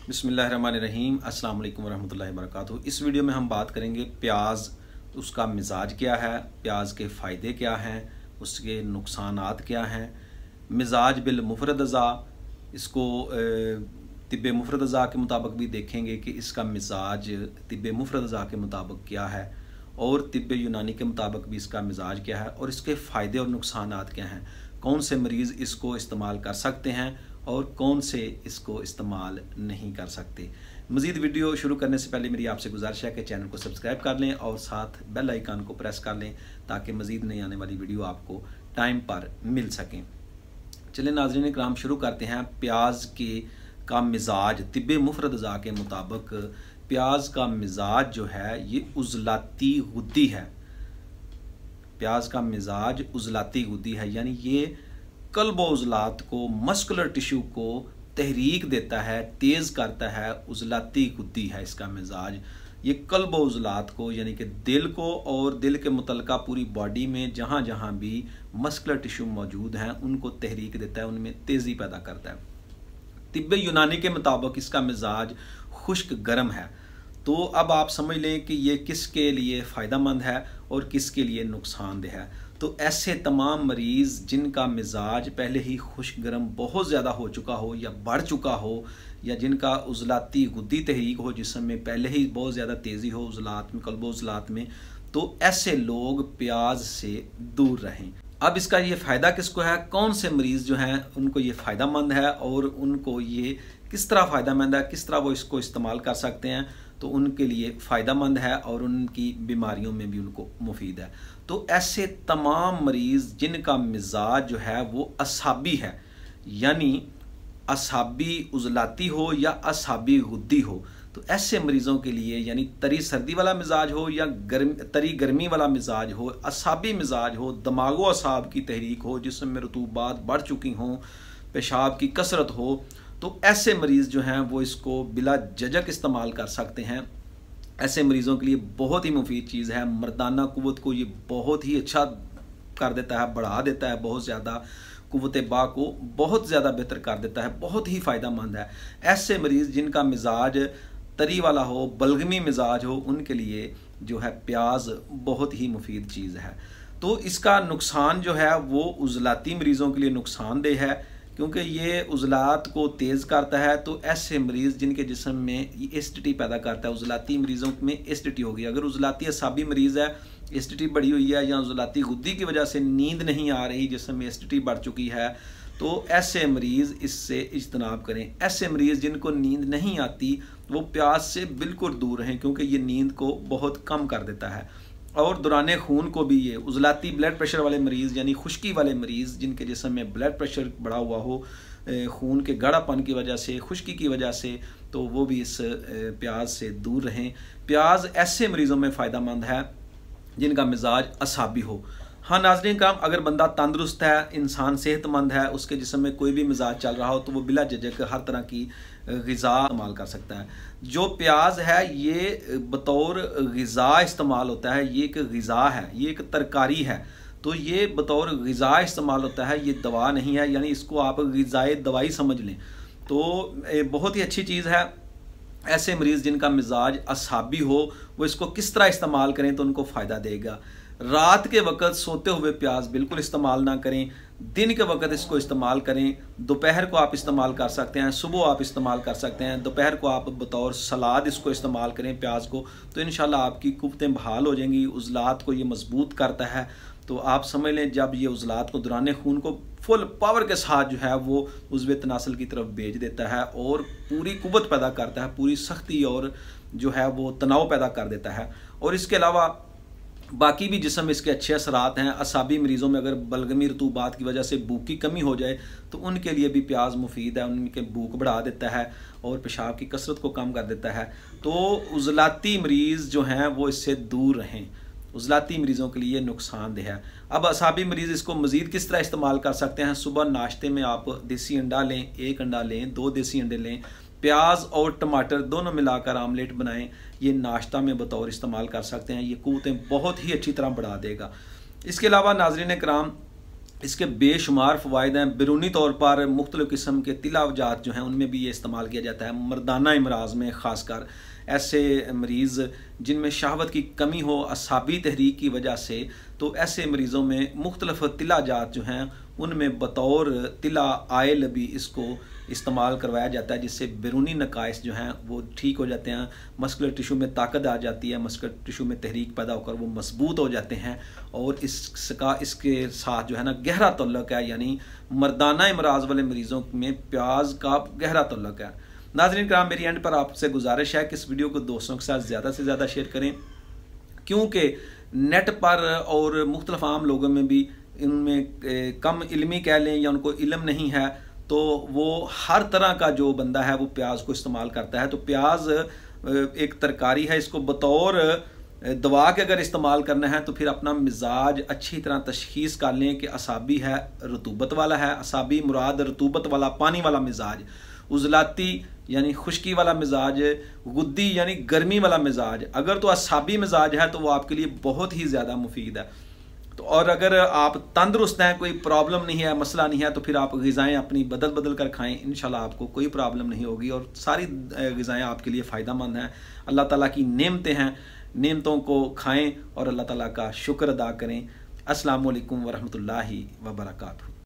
बिस्मिल्लाहिर्रहमानिर्रहीम। अस्सलाम वालेकुम रहमतुल्लाहि व बरकातुहू। इस वीडियो में हम बात करेंगे प्याज, उसका मिजाज क्या है, प्याज के फ़ायदे क्या हैं, उसके नुकसानात क्या हैं। मिजाज बिल मुफरद अज़ा, इसको तिब्बे मुफरद अज़ा के मुताबिक भी देखेंगे कि इसका मिजाज तिब्बे मुफरद अज़ा के मुताबिक क्या है और तिब्बे यूनानी के मुताबिक भी इसका मिजाज क्या है और इसके फ़ायदे और नुकसानात क्या हैं। कौन से मरीज़ इसको इस्तेमाल कर सकते हैं और कौन से इसको इस्तेमाल नहीं कर सकते। मज़ीद वीडियो शुरू करने से पहले मेरी आपसे गुजारिश है कि चैनल को सब्सक्राइब कर लें और साथ बेल आइकन को प्रेस कर लें ताकि मज़ीद नई आने वाली वीडियो आपको टाइम पर मिल सकें। चलिए नाज़रीन इकराम, शुरू करते हैं। प्याज का मिजाज तिब्बे मुफरद अज़ा के मुताबिक प्याज का मिजाज जो है ये उज़लाती गुद्दी है। प्याज का मिजाज उज़लाती गुद्दी है, यानी ये कल्ब व उज़लात को, मस्कुलर टिश्यू को तहरीक देता है, तेज़ करता है। उज़लाती गुद्दी है इसका मिजाज। ये कल्ब व उज़लात को यानी कि दिल को और दिल के मुतल्लिका पूरी बॉडी में जहाँ जहाँ भी मस्कुलर टिश्यू मौजूद हैं उनको तहरीक देता है, उनमें तेज़ी पैदा करता है। तिब्बे यूनानी के मुताबिक इसका मिजाज खुश्क गर्म है। तो अब आप समझ लें कि ये किसके लिए फ़ायदेमंद है और किसके लिए नुकसानदेह है। तो ऐसे तमाम मरीज़ जिनका मिजाज पहले ही खुश्क गर्म बहुत ज़्यादा हो चुका हो या बढ़ चुका हो, या जिनका उज़लाती गुद्दी तहरीक हो, जिसमें पहले ही बहुत ज़्यादा तेज़ी हो उज़लात में, कल्ब उज़लात में, तो ऐसे लोग प्याज से दूर रहें। अब इसका ये फ़ायदा किसको है, कौन से मरीज़ जो हैं उनको ये फ़ायदेमंद है और उनको ये किस तरह फ़ायदेमंद है, किस तरह वो इसको इस्तेमाल कर सकते हैं, तो उनके लिए फ़ायदेमंद है और उनकी बीमारियों में भी उनको मुफीद है। तो ऐसे तमाम मरीज़ जिनका मिजाज जो है वो असाबी है, यानी असाबी उज़लाती हो या असाबी गुद्दी हो, तो ऐसे मरीज़ों के लिए यानी तरी सर्दी वाला मिजाज हो या तरी गर्मी वाला मिजाज हो, असाबी मिजाज हो, दमागो असाब की तहरीक हो, जिसमें रतूबात बढ़ चुकी हों, पेशाब की कसरत हो, तो ऐसे मरीज़ जो हैं वो इसको बिला झिझक इस्तेमाल कर सकते हैं। ऐसे मरीज़ों के लिए बहुत ही मुफीद चीज़ है। मर्दाना कुव्वत को ये बहुत ही अच्छा कर देता है, बढ़ा देता है, बहुत ज़्यादा कुव्वत बा को बहुत ज़्यादा बेहतर कर देता है, बहुत ही फ़ायदेमंद है। ऐसे मरीज़ जिनका मिजाज तरी वाला हो, बलगमी मिजाज हो, उनके लिए जो है प्याज बहुत ही मुफीद चीज़ है। तो इसका नुकसान जो है वो उज़लाती मरीज़ों के लिए नुकसानदेह है, क्योंकि ये उज़लात को तेज़ करता है। तो ऐसे मरीज़ जिनके जिस्म में एसिडिटी पैदा करता है, उज़लाती मरीज़ों में एसिडिटी होगी। अगर उज़लाती असाबी मरीज़ है, एसिडिटी बढ़ी हुई है, या उज़लाती गुद्दी की वजह से नींद नहीं आ रही, जिस्म में एसिडिटी बढ़ चुकी है, तो ऐसे मरीज़ इससे इज्तनाब करें। ऐसे मरीज़ जिनको नींद नहीं आती वो प्याज से बिल्कुल दूर रहें, क्योंकि ये नींद को बहुत कम कर देता है। और दौरान खून को भी ये उज़लाती ब्लड प्रेशर वाले मरीज़ यानी खुश्की वाले मरीज़ जिनके जिस्म में ब्लड प्रेशर बढ़ा हुआ हो खून के गाढ़ापन की वजह से, खुश्की की वजह से, तो वो भी इस प्याज से दूर रहें। प्याज ऐसे मरीज़ों में फ़ायदेमंद है जिनका मिजाज असाबी हो। हाँ नाज़रीन काम, अगर बंदा तंदुरुस्त है, इंसान सेहतमंद है, उसके जिस्म में कोई भी मिजाज चल रहा हो, तो वो बिला झिझक हर तरह की ग़िज़ा इस्तेमाल कर सकता है। जो प्याज है ये बतौर ग़िज़ा इस्तेमाल होता है, ये एक ग़िज़ा है, ये एक तरकारी है, तो ये बतौर ग़िज़ा इस्तेमाल होता है, ये दवा नहीं है, यानी इसको आप ग़िज़ाए दवाई समझ लें। तो बहुत ही अच्छी चीज़ है। ऐसे मरीज़ जिनका मिजाज असाबी हो वो इसको किस तरह इस्तेमाल करें तो उनको फ़ायदा देगा। रात के वक्त सोते हुए प्याज बिल्कुल इस्तेमाल ना करें, दिन के वक्त इसको इस्तेमाल करें। दोपहर को आप इस्तेमाल कर सकते हैं, सुबह आप इस्तेमाल कर सकते हैं, दोपहर को आप बतौर सलाद इसको इस्तेमाल करें प्याज को, तो इंशाल्लाह आपकी कुव्वतें बहाल हो जाएंगी। उज़लात को ये मजबूत करता है। तो आप समझ लें जब ये उज़लात को दौरान खून को फुल पावर के साथ जो है वो उज़्वे तनासल की तरफ भेज देता है और पूरी कुव्वत पैदा करता है, पूरी सख्ती और जो है वो तनाव पैदा कर देता है। और इसके अलावा बाकी भी जिस्म इसके अच्छे असरात हैं। असाबी मरीज़ों में अगर बलगमी रतूबात की वजह से भूख की कमी हो जाए तो उनके लिए भी प्याज मुफीद है, उनके भूख बढ़ा देता है और पेशाब की कसरत को कम कर देता है। तो उज़लाती मरीज़ जो हैं वो इससे दूर रहें, उज़लाती मरीज़ों के लिए नुकसानदेह है। अब असाबी मरीज़ इसको मज़ीद किस तरह इस्तेमाल कर सकते हैं। सुबह नाश्ते में आप देसी अंडा लें, 1 अंडा लें, 2 देसी अंडे लें, प्याज और टमाटर दोनों मिलाकर आमलेट बनाएं, ये नाश्ता में बतौर इस्तेमाल कर सकते हैं। ये कुव्वतें बहुत ही अच्छी तरह बढ़ा देगा। इसके अलावा नाज़रीन कराम, इसके बेशुमार फ़वाइद हैं। बैरूनी तौर पर मुख्तलिफ़ किस्म के तिलावजात जो हैं उनमें भी ये इस्तेमाल किया जाता है। मर्दाना इमराज में ख़ासकर ऐसे मरीज़ जिनमें शहवत की कमी हो असाबी तहरीक की वजह से, तो ऐसे मरीज़ों में मुख्तलिफ़ तिलाजात जो हैं उनमें बतौर तिला आयल भी इसको इस्तेमाल करवाया जाता है, जिससे बैरूनी नकाइस जो हैं वो ठीक हो जाते हैं। मस्कुलर टिशू में ताकत आ जाती है, मस्कुलर टिशू में तहरीक पैदा होकर वो मजबूत हो जाते हैं। और इसके साथ जो है ना गहरा तल्लुक़ है, यानी मर्दाना इमराज वाले मरीज़ों में प्याज का गहरा तल्लुक़ है। नाज़रीन कराम, मेरी एंड पर आपसे गुजारिश है कि इस वीडियो को दोस्तों के साथ ज़्यादा से ज़्यादा शेयर करें, क्योंकि नेट पर और मुख्तलिफ़ आम लोगों में भी इनमें कम इल्मी कह लें या उनको इल्म नहीं है, तो वो हर तरह का जो बंदा है वो प्याज को इस्तेमाल करता है। तो प्याज एक तरकारी है, इसको बतौर दवा के अगर इस्तेमाल करना है तो फिर अपना मिजाज अच्छी तरह तशखीस कर लें कि असाबी है, रतूबत वाला है। असाबी मुराद रतूबत वाला पानी वाला मिजाज, उजलाती यानी खुश्की वाला मिजाज, गुद्दी यानी गर्मी वाला मिजाज। अगर तो असाबी मिजाज है तो वो आपके लिए बहुत ही ज़्यादा मुफीद है। तो और अगर आप तंदुरुस्त हैं, कोई प्रॉब्लम नहीं है, मसला नहीं है, तो फिर आप ग़िज़ाएँ अपनी बदल बदल कर खाएँ, इंशाल्लाह आपको कोई प्रॉब्लम नहीं होगी और सारी ग़िज़ाएँ आपके लिए फ़ायदा मंद हैं। अल्लाह ताला की नेमतें हैं, नेमतों को खाएँ और अल्लाह ताला का शुक्र अदा करें। अस्सलामु अलैकुम वरहमतुल्लाहि वबरकातुहू।